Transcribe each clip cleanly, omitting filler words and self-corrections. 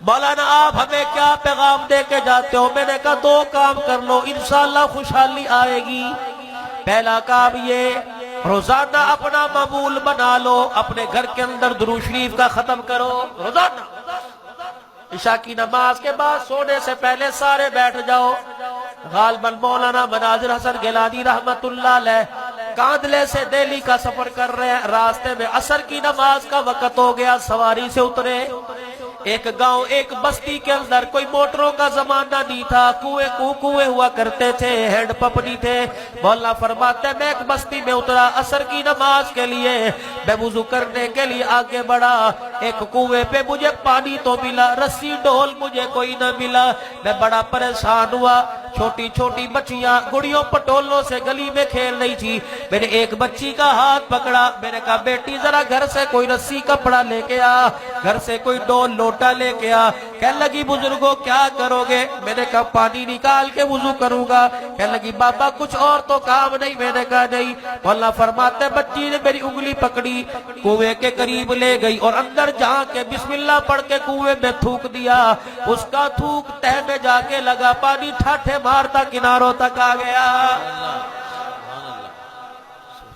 مولانا آپ ہمیں کیا پیغام دے کے جاتے ہو؟ میں نے کہا دو کام کر لو انشاءاللہ خوشحالی آئے گی۔ پہلا کام یہ، روزانہ اپنا معمول بنا لو، اپنے گھر کے اندر درود شریف کا ختم کرو روزانہ۔ عشاء کی نماز کے بعد سونے سے پہلے سارے بیٹھ جاؤ۔ غالباً مولانا مناظر حسن گیلانی رحمت اللہ علیہ کاندلے سے دہلی کا سفر کر رہے ہیں، راستے میں عصر کی نماز کا وقت ہو گیا، سواری سے اترے۔ ایک گاؤں ایک بستی کے اندر کوئی موٹروں کا زمانہ نہیں تھا، کنویں ہوا کرتے تھے، ہینڈ پمپ نہیں تھے۔ مولانا فرماتے میں ایک بستی میں اترا عصر کی نماز کے لیے، میں وضو کرنے کے لیے آگے بڑھا، ایک کنویں پہ مجھے پانی تو ملا، رسی ڈول مجھے کوئی نہ ملا، میں بڑا پریشان ہوا۔ چھوٹی چھوٹی بچیاں گڑیوں پٹولوں سے گلی میں کھیل رہی تھی، میں نے ایک بچی کا ہاتھ پکڑا، میں نے کہا بیٹی ذرا گھر سے کوئی رسی کپڑا لے کے آ، گھر سے کوئی ڈول لوٹا لے کے آ۔ کہنے لگی بزرگوں کیا کرو گے؟ میں نے کہا پانی نکال کے وضو کروں گا۔ کہنے لگی بابا کچھ اور تو کام نہیں؟ میں نے کہا نہیں۔ مولانا فرماتے بچی نے میری انگلی پکڑی، کنویں کے قریب لے گئی اور اندر جا کے بسم اللہ پڑھ کے کنویں میں تھوک دیا، اس کا تھوک تہ میں جا کے لگا، پانی ٹھاٹھے مارتا کناروں تک آ گیا۔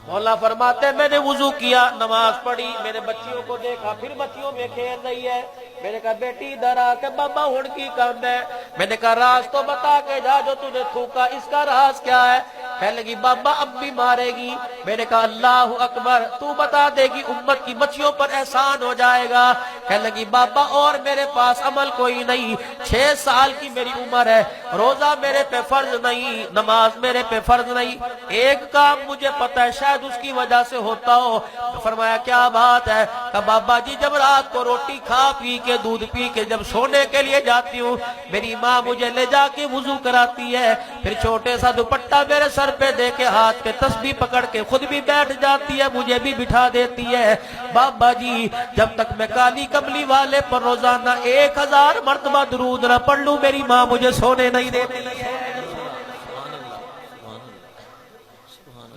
مولا فرماتے میں نے وضو کیا، نماز پڑھی، میں نے بچیوں کو دیکھا، پھر بچیوں میں کھیل رہی ہے۔ میں نے کہا بیٹی ادھر آ کے بابا ہن کی کام ہے؟ میں نے کہا راز تو بتا کے جا، جو تجھے تھوکا اس کا راز کیا ہے؟ کہنے لگی بابا اب بھی مارے گی۔ میں نے کہا اللہ اکبر، تو بتا دے گی امت کی بچیوں پر احسان ہو جائے گا۔ کہنے لگی بابا اور میرے پاس عمل کوئی نہیں، 6 سال کی میری عمر ہے، روزہ میرے پہ فرض نہیں، نماز میرے پہ فرض نہیں، ایک کام مجھے پتا ہے شاید اس کی وجہ سے ہوتا ہو۔ فرمایا کیا بات ہے؟ کہ بابا جی جب رات کو روٹی کھا پی کے دودھ پی کے جب سونے کے لیے جاتی ہوں، میری ماں مجھے لے جا کے وضو کراتی ہے، پھر چھوٹے سا دوپٹہ میرے سر پہ دے کے ہاتھ پہ تسبیح پکڑ کے خود بھی بیٹھ جاتی ہے، مجھے بھی بٹھا دیتی ہے۔ بابا جی جب تک میں کالی کملی والے پر روزانہ 1000 مرتبہ درود نہ پڑھ لوں میری ماں مجھے سونے نہیں دیتی ہے۔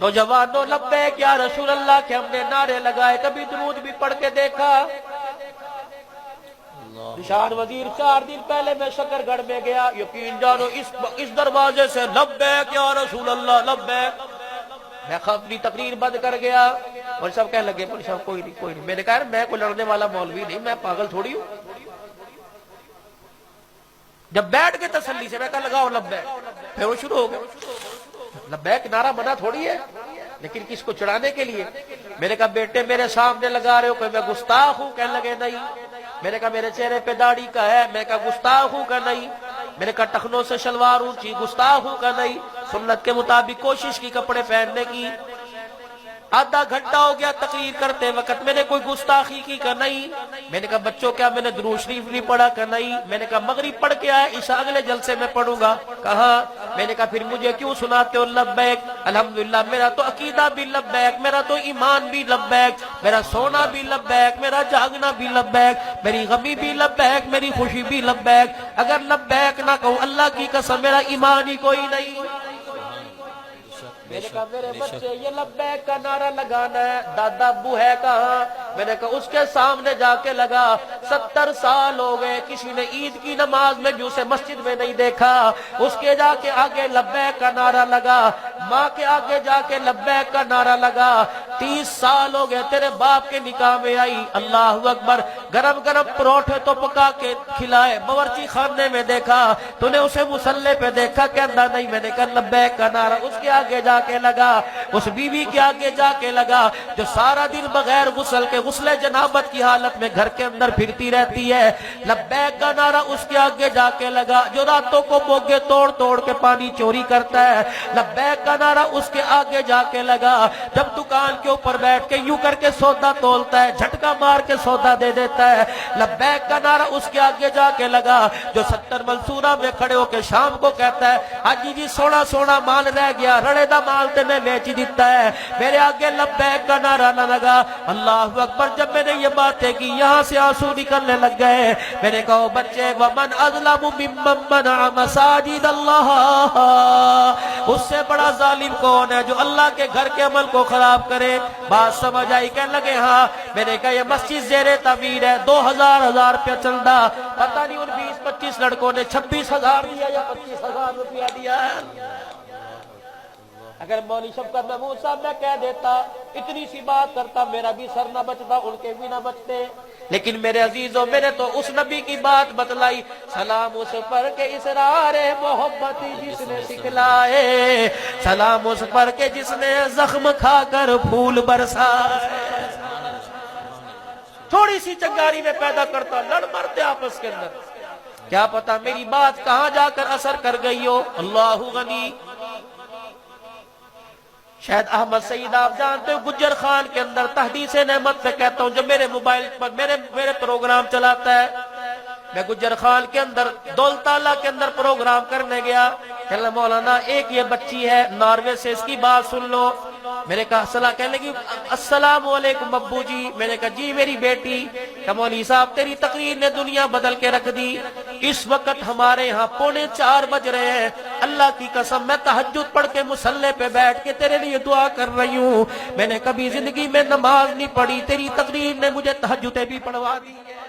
نوجوانوں لبیک یا رسول اللہ کے ہم نے نعرے لگائے، کبھی درود بھی پڑھ کے دیکھا؟ نشان وزیر 4 دن پہلے میں شکر گڑھ میں گیا، یقین جانو اس دروازے سے لبیک یا رسول اللہ لبیک، میں اپنی تقریر بند کر گیا اور سب کہنے لگے کوئی نہیں۔ میں نے کہا میں کوئی لڑنے والا مولوی نہیں، میں پاگل تھوڑی ہوں۔ جب بیٹھ کے تسلی سے میں کہا لگاؤ لبیک، پھر وہ شروع ہو گیا۔ لبیک نعرہ منع تھوڑی ہے، لیکن کس کو چڑھانے کے لیے۔ میں نے کہا بیٹے میرے سامنے لگا رہے ہو، کوئی میں گستاخ ہوں؟ کہنے لگے نہیں۔ میں نے کہا میرے چہرے پہ داڑھی کا ہے؟ میں نے کہا گستاخ ہوں؟ کہ نہیں۔ میں نے کہا ٹخنوں سے شلوار اونچی، گستاخ ہوں؟ کہ نہیں۔ سنت کے مطابق کوشش کی کپڑے پہننے کی۔ آدھا گھنٹہ ہو گیا تقریر کرتے وقت، میں نے کوئی گستاخی کی کہ نہیں۔ میں نے کہا بچوں کیا میں نے درود شریف نہیں پڑھا کہ نہیں۔ میں نے کہا مغرب پڑھ کے آئے، عشاء اگلے جلسے میں پڑھوں گا۔ کہا میں نے کہا پھر مجھے کیوں سناتے ہو لبیک؟ الحمدللہ میرا تو عقیدہ بھی لبیک، میرا تو ایمان بھی لبیک، میرا سونا بھی لبیک، میرا جاگنا بھی لبیک، میری غمی بھی لبیک، میری خوشی بھی لبیک۔ اگر لبیک نہ کہوں اللہ کی قسم میرا ایمان ہی کوئی نہیں۔ میں نے کہا میرے بچے یہ لبیک کا نعرہ لگانا ہے، دادا ابو ہے کہاں؟ میں نے کہا اس کے سامنے جا کے لگا، 70 سال ہو گئے کسی نے عید کی نماز میں بھی اسے مسجد میں نہیں دیکھا، اس کے جا کے آگے لبیک کا نعرہ لگا، ماں کے آگے جا کے لبیک کا نعرہ لگا۔ 30 سال ہو گئے تیرے باپ کے نکاح میں آئی، اللہ اکبر، گرم گرم پروٹھے تو پکا کے کھلائے، باورچی خانے میں دیکھا تو نے اسے مصلے پہ دیکھا، کہنا نہیں۔ میں نے کہا لبیک کا نعرہ اس کے آگے جا کے لگا، اس بیوی کے آگے جا کے لگا جو سارا دن بغیر غسل کے غسل جنابت کی حالت میں گھر کے اندر پھرتی رہتی ہے، لبیک کا نعرہ اس کے آگے جا کے لگا جو راتوں کو موگے توڑ توڑ کے پانی چوری کرتا ہے، لبیک کا نعرہ اس کے آگے جا کے لگا جب دکان کے اوپر بیٹھ کے یوں کر کے سودا تولتا ہے، جھٹکا مار کے سودا دے دیتا ہے، لبیک کا نعرہ اس کے آگے جا کے لگا جو 70 منصورہ میں کھڑے ہو کے شام کو کہتا ہے حاجی جی سونا سونا مال رہ گیا، رڑے دا مال تے میں بیچ دیتا ہے، میرے آگے لبیک کا نعرہ نہ لگا۔ اللہ اکبر، جب میں نے یہ باتیں کی یہاں سے آنسو نکلنے لگ گئے۔ میں نے کہا بچے ومن اظلم ممن منع مساجد اللہ، اس سے بڑا ظالم کون ہے جو اللہ کے گھر کے عمل کو خراب کرے؟ بات سمجھ آئی؟ کہنے لگے ہاں۔ میں نے کہا یہ مسجد زیر تعمیر ہے، 2000 روپیہ چندہ، پتہ نہیں ان 20-25 لڑکوں نے 26,000 دیا یا 25,000 روپیہ دیا ہے۔ اگر مولوی شفقت محمود صاحب میں کہہ دیتا، اتنی سی بات کرتا، میرا بھی سر نہ بچتا، ان کے بھی نہ بچتے، لیکن میرے عزیزوں میں نے تو اس نبی کی بات بتلائی، سلام اس پر کے اسرار محبت جس نے سکھلائے، سلام اس پر کے جس نے زخم کھا کر پھول برسائے۔ تھوڑی سی چنگاری میں پیدا کرتا، لڑ مرتے آپس کے اندر، کیا پتا میری بات کہاں جا کر اثر کر گئی ہو۔ اللہ غنی۔ شاید احمد سعید آپ جانتے ہو، گجر خان کے اندر تحدیث نعمت پہ کہتا ہوں، جو میرے موبائل پر میرے پروگرام چلاتا ہے، میں گجر خان کے اندر دولتالہ کے اندر پروگرام کرنے گیا، کہنے مولانا ایک یہ بچی ہے ناروے سے، اس کی بات سن لو۔ میں نے کہا کہنے لگی السلام علیکم ابو جی۔ میں نے کہا جی میری بیٹی۔ کہ مولوی صاحب تیری تقریر نے دنیا بدل کے رکھ دی، اس وقت ہمارے ہاں 3:45 بج رہے ہیں، اللہ کی قسم میں تہجد پڑھ کے مصلی پہ بیٹھ کے تیرے لیے دعا کر رہی ہوں، میں نے کبھی زندگی میں نماز نہیں پڑھی، تیری تقریر نے مجھے تہجدیں بھی پڑھوا دی ہے۔